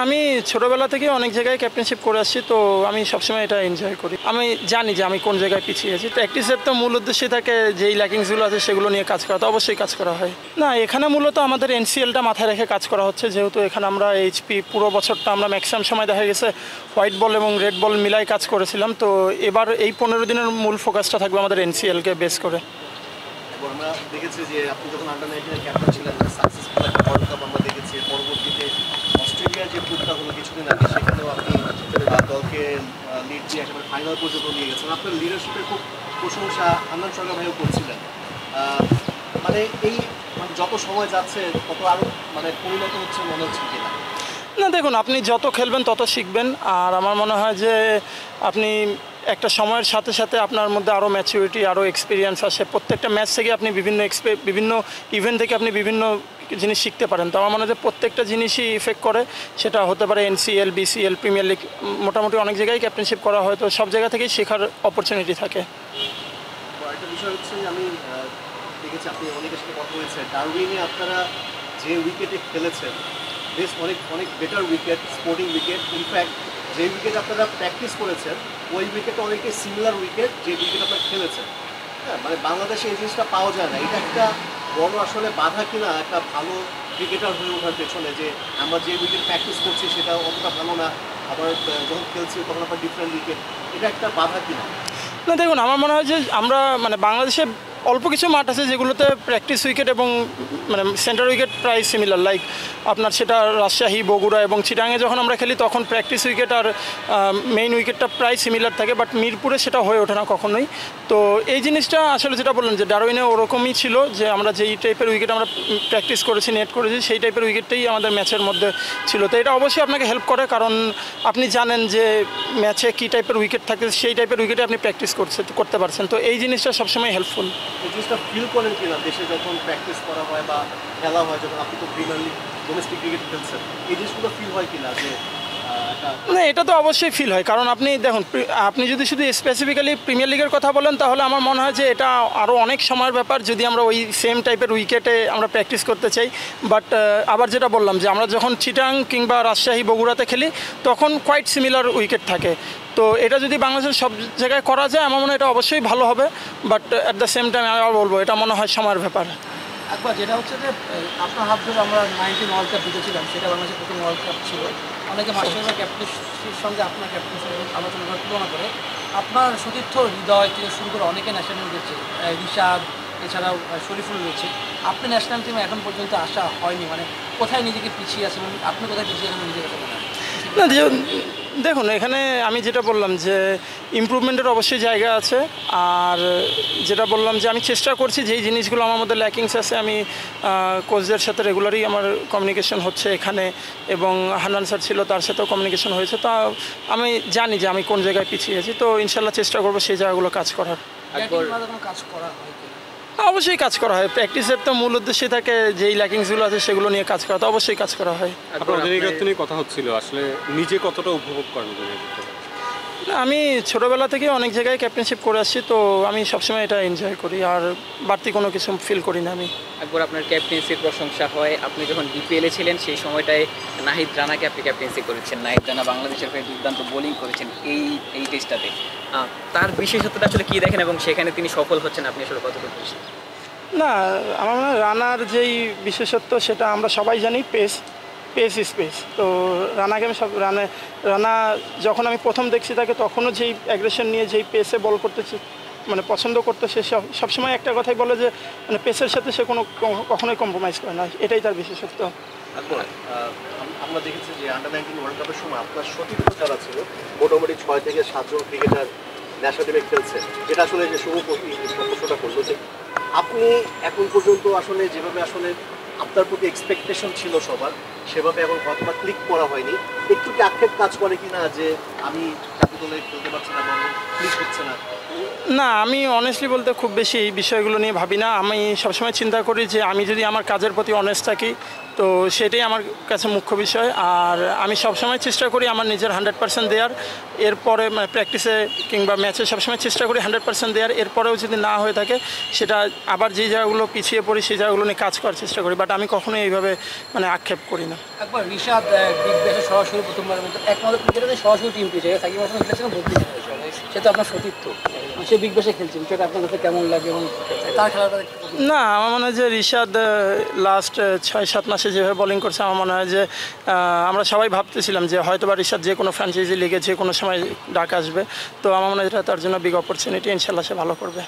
আমি ছোটোবেলা থেকে অনেক জায়গায় ক্যাপ্টেনশিপ করে আসছি, তো আমি সবসময় এটা এনজয় করি। আমি জানি যে আমি কোন জায়গায় পিছিয়ে আছি। প্র্যাকটিসের তো মূল উদ্দেশ্যই থাকে যেই ল্যাকিংসগুলো আছে সেগুলো নিয়ে কাজ করা, তো অবশ্যই কাজ করা হয়। না, এখানে মূলত আমাদের এনসিএলটা মাথায় রেখে কাজ করা হচ্ছে, যেহেতু এখানে আমরা এইচপি পুরো বছরটা আমরা ম্যাক্সিমাম সময় দেখা গেছে হোয়াইট বল এবং রেড বল মিলাই কাজ করেছিলাম। তো এবার এই 15 দিনের মূল ফোকাসটা থাকবে আমাদের এনসিএলকে বেস করে। আমরা দেখেছি যে আপনি যখন আন্ডার-19 ক্যাপ্টেন ছিলেন, সাকসেসফুল একটা ওয়ার্ল্ড কাপ আমরা দেখেছি। পরবর্তীতে অস্ট্রেলিয়ার যে ট্যুরটা হলো কিছুদিন আগে, সেখানেও আপনি দলকে লিড দিয়ে একেবারে ফাইনাল পর্যন্ত নিয়ে গেছেন। আপনার লিডারশিপের খুব প্রশংসা হান্নান সরকার ভাইও করছিলেন। মানে এই যত সময় যাচ্ছে তত আরও পরিণত হচ্ছে মনে হচ্ছে কিনা? না, দেখুন, আপনি যত খেলবেন তত শিখবেন। আর আমার মনে হয় যে আপনি একটা সময়ের সাথে সাথে আপনার মধ্যে আরও ম্যাচুরিটি, আরও এক্সপিরিয়েন্স আসে। প্রত্যেকটা ম্যাচ থেকে আপনি বিভিন্ন ইভেন্ট থেকে আপনি বিভিন্ন জিনিস শিখতে পারেন। তো আমার মনে হয় যে প্রত্যেকটা জিনিসই ইফেক্ট করে। সেটা হতে পারে এনসিএল, বিসিএল, প্রিমিয়ার লিগ, মোটামুটি অনেক জায়গায় ক্যাপ্টেনশিপ করা হয়, তো সব জায়গা থেকেই শেখার অপরচুনিটি থাকে। একটা বিষয় হচ্ছে, আমি দেখেছি আপনি অনেকের সাথে কথা বলেছেন, ডারউইনে আপনারা যে উইকেটে খেলেছেন বেশ অনেক better wicket, sporting wicket. In fact যে উইকেট আপনারা প্র্যাকটিস করেছেন ওই উইকেটে অনেকটাই সিমিলার উইকেট যে উইকেট আপনারা খেলেছেন। হ্যাঁ, বাংলাদেশে এই জিনিসটা পাওয়া যায় না। এটা একটা বড় আসলে বাধা কিনা একটা ভালো ক্রিকেটার হয়ে ওঠার পেছনে, যে আমরা যে উইকেট প্র্যাকটিস করছি সেটা অতটা ভালো না, আবার যখন খেলছি তখন আবার ডিফারেন্ট উইকেট, এটা একটা বাধা কিনা? না, দেখুন, আমার মনে হয় যে আমরা বাংলাদেশে অল্প কিছু মাঠ আছে যেগুলোতে প্র্যাকটিস উইকেট এবং সেন্টার উইকেট প্রায় সিমিলার। লাইক আপনার সেটা রাজশাহী, বগুড়া এবং চিটাগাঙে যখন আমরা খেলি তখন প্র্যাকটিস উইকেট আর মেইন উইকেটটা প্রায় সিমিলার থাকে, বাট মিরপুরে সেটা হয়ে ওঠে না কখনোই। তো এই জিনিসটা আসলে যেটা বললেন যে ডারউইনে ওরকমই ছিল, যে আমরা যেই টাইপের উইকেট আমরা প্র্যাকটিস করেছি, নেট করেছি, সেই টাইপের উইকেটটাই আমাদের ম্যাচের মধ্যে ছিল। তো এটা অবশ্যই আপনাকে হেল্প করে, কারণ আপনি জানেন যে ম্যাচে কী টাইপের উইকেট থাকে, সেই টাইপের উইকেটে আপনি প্র্যাকটিস করতে পারছেন। তো এই জিনিসটা সবসময় হেল্পফুল। এই জিনিসটা ফিল করেন কিনা দেশে যখন প্র্যাকটিস করা হয় বা খেলা হয়, যখন আপনি তো প্রিমিয়ার লিগ, ডোমেস্টিক ক্রিকেট খেলছেন, এই জিনিসগুলো ফিল হয় কিনা? যে না, এটা তো অবশ্যই ফিল হয়, কারণ আপনি দেখুন, আপনি যদি শুধু স্পেসিফিক্যালি প্রিমিয়ার লিগের কথা বলেন তাহলে আমার মনে হয় যে এটা আরও অনেক সময়ের ব্যাপার যদি আমরা ওই সেম টাইপের উইকেটে আমরা প্র্যাকটিস করতে চাই। বাট আবার যেটা বললাম যে আমরা যখন চিটাং কিংবা রাজশাহী, বগুড়াতে খেলি তখন কোয়াইট সিমিলার উইকেট থাকে। তো এটা যদি বাংলাদেশের সব জায়গায় করা যায় আমার মনে হয় এটা অবশ্যই ভালো হবে। But at the same time আমি আবার বলবো এটা মনে হয় সময়ের ব্যাপার। একবার যেটা হচ্ছে যে আপনার হাত ধরে আমরা 19 ওয়ার্ল্ড কাপ জিতেছিলাম, সেটা বাংলাদেশের প্রথম ওয়ার্ল্ড কাপ ছিল। অনেকে মাস্টাররা ক্যাপ্টেন্সির সঙ্গে আপনার ক্যাপ্টেন্সির আলোচনা করার তুলনা করে। আপনার সতীর্থ হৃদয় থেকে শুরু করে অনেকে ন্যাশনাল গেছে, রিশাদ, এছাড়াও শরীফুল রয়েছে। আপনি ন্যাশনাল টিমে এখন পর্যন্ত আসা হয়নি, কোথায় নিজেকে পিছিয়ে আছেন, আপনি কোথায় পিছিয়ে আছেন নিজেকে মনে হয়? না, দেখুন, এখানে আমি যেটা বললাম যে ইমপ্রুভমেন্টের অবশ্যই জায়গা আছে। আর যেটা বললাম যে আমি চেষ্টা করছি যেই জিনিসগুলো আমার মধ্যে ল্যাকিংস আছে, আমি কোচদের সাথে রেগুলারই আমার কমিউনিকেশন হচ্ছে এখানে, এবং হান্নান স্যার ছিল, তার সাথেও কমিউনিকেশন হয়েছে। তা আমি জানি যে আমি কোন জায়গায় পিছিয়ে আছি, তো ইনশাল্লাহ চেষ্টা করবো সেই জায়গাগুলো কাজ করার। কাজ করা হয়? অবশ্যই কাজ করা হয়। প্র্যাকটিসের তো মূল উদ্দেশ্যই থাকে যেই ল্যাকিংসগুলো আছে সেগুলো নিয়ে কাজ করা, তো অবশ্যই কাজ করা হয়। আপনার অধিনায়কত্ব নিয়ে কথা হচ্ছিল, আসলে নিজে কতটা উপভোগ করেন? না, আমি ছোটোবেলা থেকে অনেক জায়গায় ক্যাপ্টেনশিপ করে আসছি, তো আমি সবসময় এটা এনজয় করি, আর বাড়তি কোনো কিছু ফিল করি না আমি। একবার আপনার ক্যাপ্টেন্সির প্রশংসা হয়, আপনি যখন বিপিএলে ছিলেন সেই সময়টায় নাহিদ রানাকে আপনি ক্যাপ্টেন্সি করেছেন। নাহিদ রানা বাংলাদেশের হয়ে দুর্দান্ত বোলিং করেছেন এই টেস্টটাতে। তার বিশেষত্বটা আসলে কী দেখেন, এবং সেখানে তিনি সফল হচ্ছেন, আপনি আসলে কতটুকু খুশি? না, আমার মনে হয় রানার যেই বিশেষত্ব সেটা আমরা সবাই জানি, পেস স্পেস। তো রানাকে আমি রানা যখন আমি প্রথম দেখছি তাকে, তখনও যেই অ্যাগ্রেশন নিয়ে যেই পেসে বল করতেছে পছন্দ করতে, সে সবসময় একটা কথাই বলে যে পেসের সাথে সে কখনোই কম্প্রোমাইজ করে না, এটাই তার বিশেষত্ব। আমরা দেখেছি যে আন্ডার-19 ওয়ার্ল্ড কাপের সময় আপনার সতীর্থ যারা ছিল মোটামুটি 6 থেকে 7 জন ক্রিকেটার ন্যাশনাল টিমে খেলছে। যেটা আসলে যে শুভ প্রশ্নটা করলো যে আপনি এখন পর্যন্ত আসলে যেভাবে আসলে আপনার প্রতি এক্সপেকটেশন ছিল সবার, সেভাবে এখন হয়তো ক্লিক করা হয়নি। একটু কি আক্ষেপ কাজ করে কিনা যে আমি জাতীয় দলে খেলতে পারছি না বা ক্লিক হচ্ছে না? না, আমি অনেস্টলি বলতে খুব বেশি এই বিষয়গুলো নিয়ে ভাবি না। আমি সবসময় চিন্তা করি যে আমি যদি আমার কাজের প্রতি অনেস্ট থাকি তো সেটাই আমার কাছে মুখ্য বিষয়। আর আমি সবসময় চেষ্টা করি আমার নিজের 100% দেওয়ার, এরপরে মানে প্র্যাকটিসে কিংবা ম্যাচে সবসময় চেষ্টা করি 100% দেওয়ার। এরপরেও যদি না হয়ে থাকে সেটা আবার যে জায়গাগুলো পিছিয়ে পড়ি সেই জায়গাগুলো নিয়ে কাজ করার চেষ্টা করি, বাট আমি কখনোই এইভাবে মানে আক্ষেপ করি না। একবার রিশাদ বিগ ব্যাশে সরাসরি প্রথমবারের মতো একমাত্র ক্রিকেটারে সরাসরি টিম পেয়েছে, সাকিব হাসান খেলেছেন বলতে সে তো আপনার সতীর্থ, সে বিগ ব্যাশে খেলছে, বিষয়টা আপনার কাছে কেমন লাগে এবং তার খেলাটা না, আমার মনে হয় যে রিশাদ লাস্ট 6-7 মাসে যেভাবে বোলিং করছে, আমার মনে হয় যে আমরা সবাই ভাবতেছিলাম যে হয়তো বা রিশাদ যে কোনো ফ্র্যাঞ্চাইজি লিগে যে কোনো সময় ডাক আসবে। তো আমার মনে হয় এটা তার জন্য বিগ অপরচুনিটি, ইনশাল্লাহ সে ভালো করবে।